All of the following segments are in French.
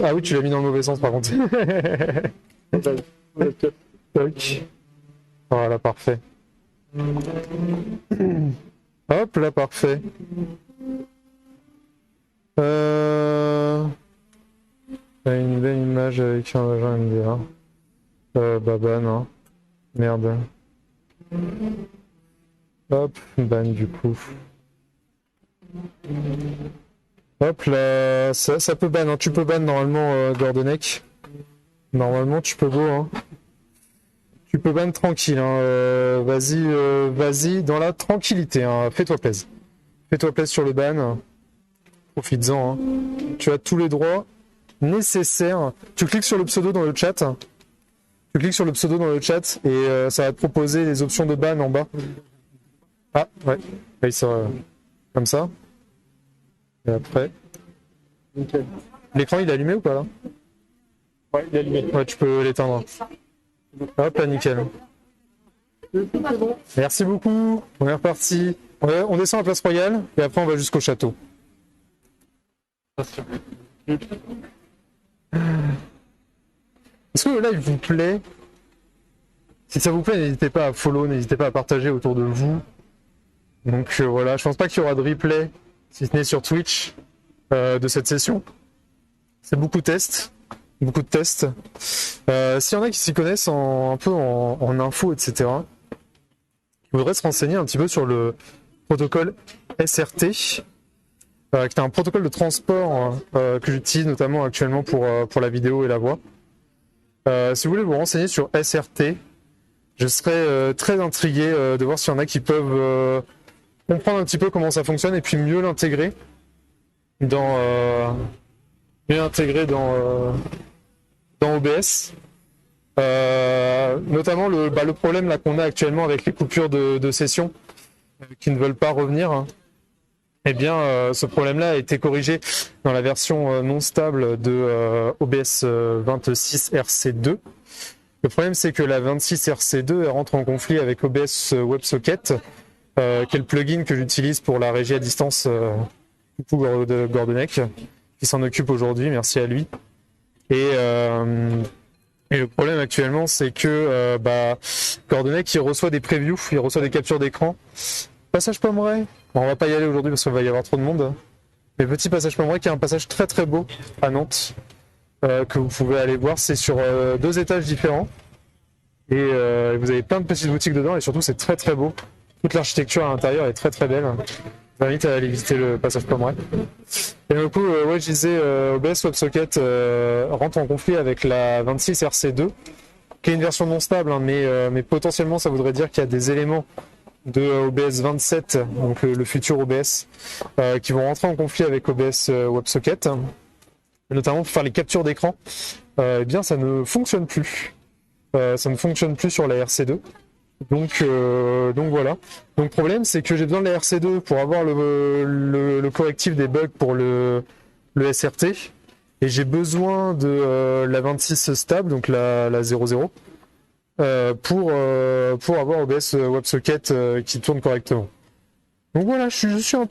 Ah oui, tu l'as mis dans le mauvais sens par contre. Toc. Voilà, parfait. Hop là, parfait. T'as une belle image avec un vagin MDA. Bah ban, hein. Merde. Hop, ban du coup. Hop là, ça peut ban, hein. Tu peux ban normalement Gordonek. Normalement tu peux go, hein. Tu peux ban tranquille, hein. Vas-y, vas-y, dans la tranquillité, hein. Fais-toi plaisir. Fais-toi plaisir sur le ban. Profites-en, hein. Tu as tous les droits nécessaires. Tu cliques sur le pseudo dans le chat. Tu cliques sur le pseudo dans le chat et ça va te proposer les options de ban en bas. Ah, ouais. Oui, ça va. Comme ça. Et après. Nickel. L'écran il est allumé ou pas là? Ouais, il est allumé. Ouais, tu peux l'éteindre. Hop là, nickel. Merci beaucoup. On est reparti. On descend à Place Royale et après on va jusqu'au château. Est-ce que le live vous plaît? Si ça vous plaît, n'hésitez pas à follow, n'hésitez pas à partager autour de vous. Donc voilà, je pense pas qu'il y aura de replay, si ce n'est sur Twitch, de cette session. C'est beaucoup de tests. Beaucoup de tests. S'il y en a qui s'y connaissent un peu en info, etc., il faudrait se renseigner un petit peu sur le protocole SRT, qui est un protocole de transport que j'utilise notamment actuellement pour la vidéo et la voix. Si vous voulez vous renseigner sur SRT, je serais très intrigué de voir s'il y en a qui peuvent comprendre un petit peu comment ça fonctionne et puis mieux l'intégrer dans OBS. Notamment le problème là qu'on a actuellement avec les coupures de session qui ne veulent pas revenir. Hein. Eh bien, ce problème-là a été corrigé dans la version non stable de OBS 26 RC2. Le problème, c'est que la 26 RC2 elle rentre en conflit avec OBS WebSocket, qui est le plugin que j'utilise pour la régie à distance de Gordonek, qui s'en occupe aujourd'hui, merci à lui. Et le problème actuellement, c'est que Gordonek, il reçoit des previews, il reçoit des captures d'écran. Passage Pommeraye, bon, on va pas y aller aujourd'hui parce qu'il va y avoir trop de monde. Mais petit passage Pommeraye qui est un passage très très beau à Nantes, que vous pouvez aller voir. C'est sur 2 étages différents. Et vous avez plein de petites boutiques dedans et surtout c'est très très beau. Toute l'architecture à l'intérieur est très très belle. Je vous invite à aller visiter le passage Pommeraye. Et du coup, ouais, je disais, OBS WebSocket rentre en conflit avec la 26 RC2, qui est une version non stable, hein, mais potentiellement ça voudrait dire qu'il y a des éléments de OBS 27, donc le futur OBS, qui vont rentrer en conflit avec OBS WebSocket, notamment pour faire les captures d'écran. Eh bien, ça ne fonctionne plus. Ça ne fonctionne plus sur la RC2. Donc voilà. Donc le problème, c'est que j'ai besoin de la RC2 pour avoir le correctif des bugs pour le SRT. Et j'ai besoin de la 26 stable, donc la 00, pour avoir OBS WebSocket qui tourne correctement. Donc voilà, je suis un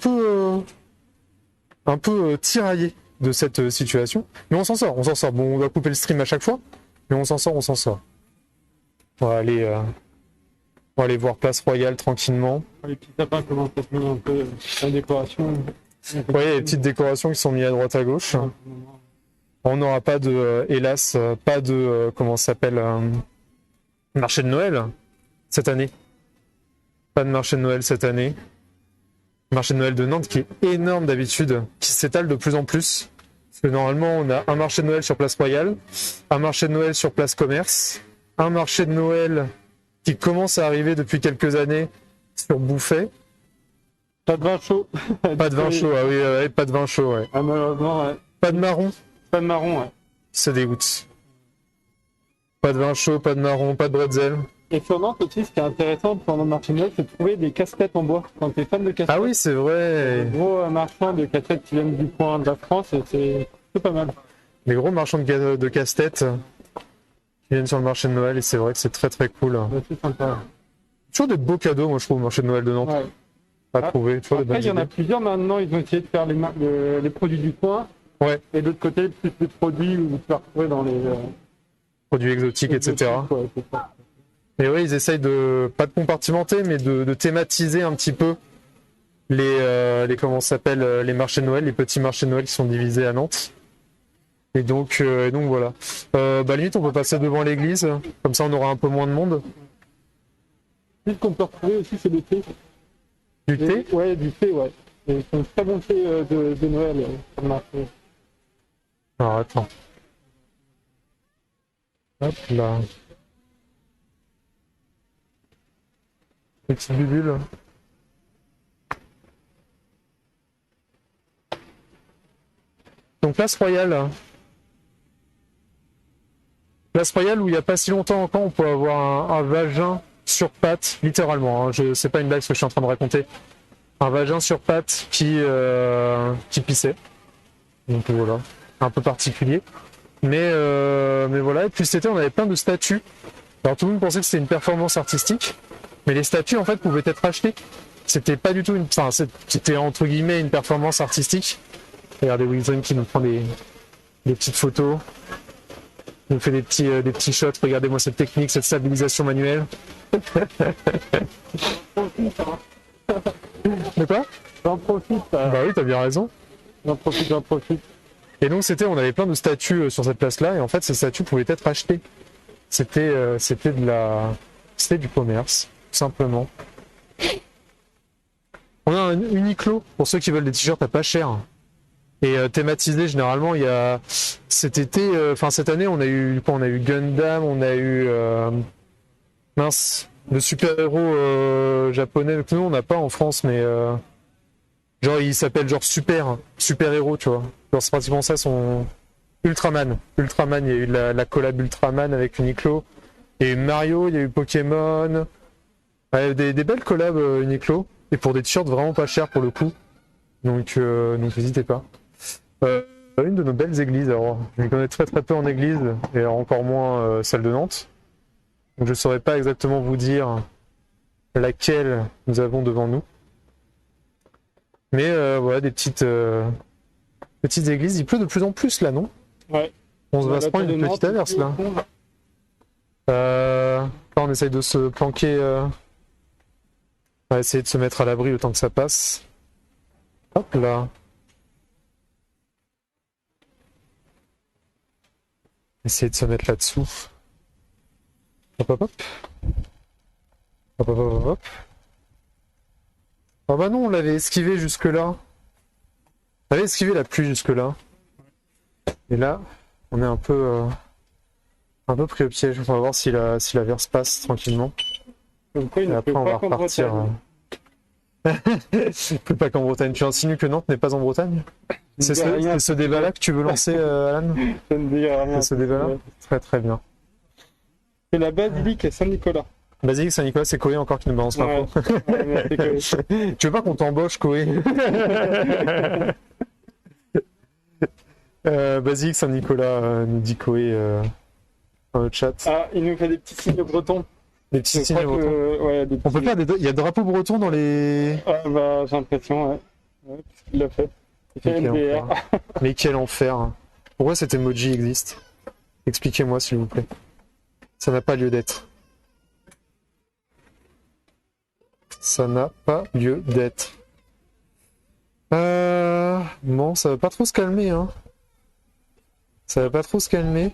peu tiraillé de cette situation. Mais on s'en sort, on s'en sort. Bon, on va couper le stream à chaque fois, mais on s'en sort, on s'en sort. On va aller voir Place Royale tranquillement. Les petits sapins commencent à se mettre un peu la décoration. Oui, il y a les petites décorations qui sont mises à droite à gauche. On n'aura pas hélas, pas de, comment ça s'appelle, marché de Noël cette année. Pas de marché de Noël cette année. Marché de Noël de Nantes qui est énorme d'habitude, qui s'étale de plus en plus. Parce que normalement, on a un marché de Noël sur Place Royale, un marché de Noël sur Place Commerce, un marché de Noël qui commence à arriver depuis quelques années sur Bouffay. Pas de vin chaud. Pas de vin chaud, ah oui, ouais, pas de vin chaud, ouais. Ah, malheureusement, ouais. Pas de marron. Pas de marron, ouais. Ça dégoûte. Pas de vin chaud, pas de marron, pas de bretzel. Et sur Nantes aussi, ce qui est intéressant pendant le marché de Noël, c'est de trouver des casquettes en bois. Quand tu es fan de casquettes. Ah oui, c'est vrai. Des gros marchands de casquettes qui viennent du coin de la France, et c'est pas mal. Les gros marchands de casse-tête qui viennent sur le marché de Noël, et c'est vrai que c'est très très cool. Ouais, c'est sympa. Toujours des beaux cadeaux, moi je trouve, au marché de Noël de Nantes. Ouais. À trouver. Toujours des Après, bonnes il y en a idées. plusieurs maintenant, ils ont essayé de faire les produits du coin Ouais, Et de l'autre côté, plus les produits où tu vas retrouver dans les produits exotiques, etc. Ouais, c'est ça. Et oui, ils essayent de, pas de compartimenter, mais de thématiser un petit peu comment ça s'appelle, les marchés de Noël, les petits marchés de Noël qui sont divisés à Nantes. Et donc voilà. Limite, on peut passer devant l'église, comme ça on aura un peu moins de monde. Ce qu'on peut retrouver aussi, c'est le thé. Du thé? Ouais, du thé, ouais. Et c'est un très bon thé de Noël sur le marché. Alors attends. Hop là. Petite bubule. Donc place Royale. Place Royale où il n'y a pas si longtemps encore on peut avoir un vagin sur pattes, littéralement. C'est pas une blague ce que je suis en train de raconter. Un vagin sur pattes qui pissait. Donc voilà, un peu particulier. Mais voilà, et puis cet été on avait plein de statues. Alors tout le monde pensait que c'était une performance artistique, mais les statues en fait pouvaient être achetées. C'était pas du tout c'était entre guillemets une performance artistique. Regardez Wizrim qui nous prend des petites photos. Il nous fait des petits shots. Regardez-moi cette technique, cette stabilisation manuelle. De quoi? J'en profite. Bah oui, t'as bien raison. J'en profite. Et donc on avait plein de statues sur cette place-là, et en fait ces statues pouvaient être achetées. C'était du commerce, tout simplement. On a un Uniqlo pour ceux qui veulent des t-shirts à pas cher. Et thématisé généralement, il y a cet été, cette année, on a eu Gundam, on a eu le super-héros japonais que nous on n'a pas en France, mais genre il s'appelle genre super-héros, tu vois. Genre c'est pratiquement ça son Ultraman. Ultraman, il y a eu la collab Ultraman avec Uniqlo. Il y a eu Mario, il y a eu Pokémon. Ouais, des belles collabs Uniqlo. Et pour des t-shirts vraiment pas chers pour le coup. Donc n'hésitez pas. Une de nos belles églises, alors je les connais très peu en église, et encore moins celle de Nantes. Donc je ne saurais pas exactement vous dire laquelle nous avons devant nous. Mais voilà, des petites églises. Il pleut de plus en plus là, non? Ouais. On va se prendre une petite averse là. Là on essaye de se planquer. On va essayer de se mettre à l'abri le temps que ça passe. Hop là. Essayer de se mettre là-dessous. Hop hop hop. Hop hop hop hop. Ah bah non, on l'avait esquivé jusque-là. On avait esquivé la pluie jusque-là. Et là, on est un peu pris au piège. On va voir si la verse passe tranquillement. Et après, on va repartir. Il pleut pas qu'en Bretagne. Tu insinues que Nantes n'est pas en Bretagne? C'est ce débat-là que tu veux lancer, Alan? Ça ne dit rien. C'est ce débat-là? Très très bien. C'est la basilique à Saint-Nicolas. Basilique Saint-Nicolas, c'est Koé encore qui nous balance l'info. Tu veux pas qu'on t'embauche, Koé? Basilique Saint-Nicolas, nous dit Koé dans le chat. Ah, il nous fait des petits signes bretons. Des petits signes bretons. Ouais, On peut faire il y a des drapeaux bretons dans les... Ah bah j'ai l'impression, ouais. Ouais, il l'a fait. Il fait NDR. Mais quel enfer. Pourquoi cet emoji existe? Expliquez-moi s'il vous plaît. Ça n'a pas lieu d'être. Ça n'a pas lieu d'être. Bon, ça va pas trop se calmer, hein. Ça va pas trop se calmer.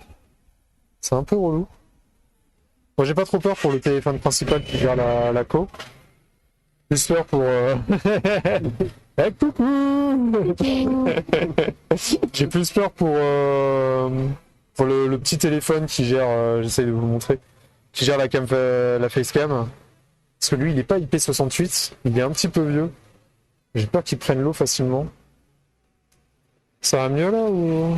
C'est un peu relou. Bon, j'ai pas trop peur pour le téléphone principal qui gère la co. Plus peur pour... Eh, coucou. J'ai plus peur pour le petit téléphone qui gère... j'essaie de vous le montrer. Qui gère la facecam. Parce que lui, il est pas IP68. Il est un petit peu vieux. J'ai peur qu'il prenne l'eau facilement. Ça va mieux là ou...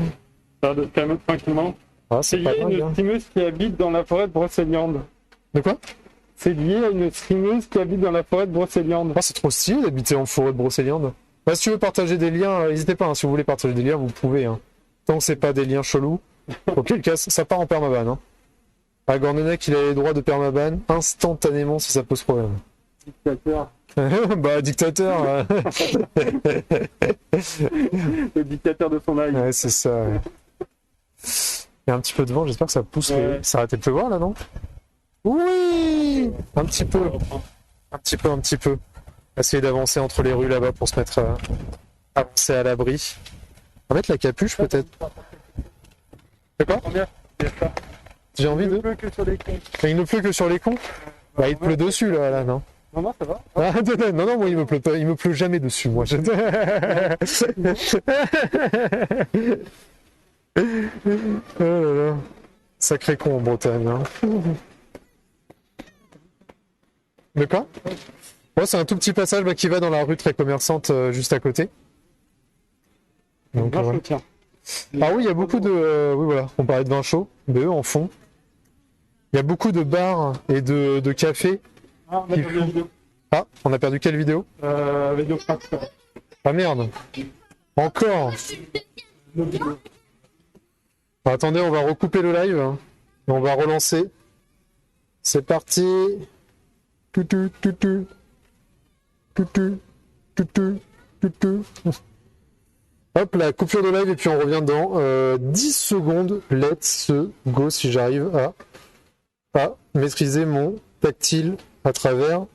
Ça va de se calmer tranquillement. Ah, c'est pas lié à une streameuse qui habite dans la forêt de Brocéliande. De quoi? C'est lié à une streameuse qui habite dans la forêt de Brocéliande. Ah, c'est trop stylé d'habiter en forêt de Brocéliande. Bah, si tu veux partager des liens, n'hésitez pas. Hein, si vous voulez partager des liens, vous pouvez. Hein. Tant que c'est pas des liens chelous. Auquel cas, ça part en permaban. Hein. À Gornenac, il a les droits de permaban instantanément si ça pose problème. Dictateur. Bah, dictateur. Le dictateur de son âge. Ouais, c'est ça. Ouais. Il y a un petit peu de vent, j'espère que ça pousse. Ouais. Ça a arrêté de pleuvoir là, non? Oui! Un petit peu. Un petit peu, un petit peu. Essayer d'avancer entre les rues là-bas pour se mettre avancer à l'abri. On va mettre la capuche peut-être. D'accord? J'ai envie de. Il pleut que sur les cons. Il ne pleut que sur les cons? Bah, il te pleut dessus là, non? Non, non, ça va. Ah, non, non, moi il me pleut pas, il me pleut jamais dessus, moi. Oh là là. Sacré con en Bretagne. Hein. De quoi? Ouais, c'est un tout petit passage bah, qui va dans la rue très commerçante juste à côté. Donc, Vin voilà. chaud, tiens. Ah oui, il y a beaucoup de. Oui, voilà, on parlait de vin chaud, BE en fond. Il y a beaucoup de bars et de cafés. Ah, on a perdu la vidéo. Ah, on a perdu quelle vidéo? Vidéo crack. Ah merde! Encore! Attendez, on va recouper le live. Hein, et on va relancer. C'est parti! Tutu, tutu. Tutu, tutu, tutu. Hop, la coupure de live et puis on revient dans 10 secondes. Let's go si j'arrive à maîtriser mon tactile à travers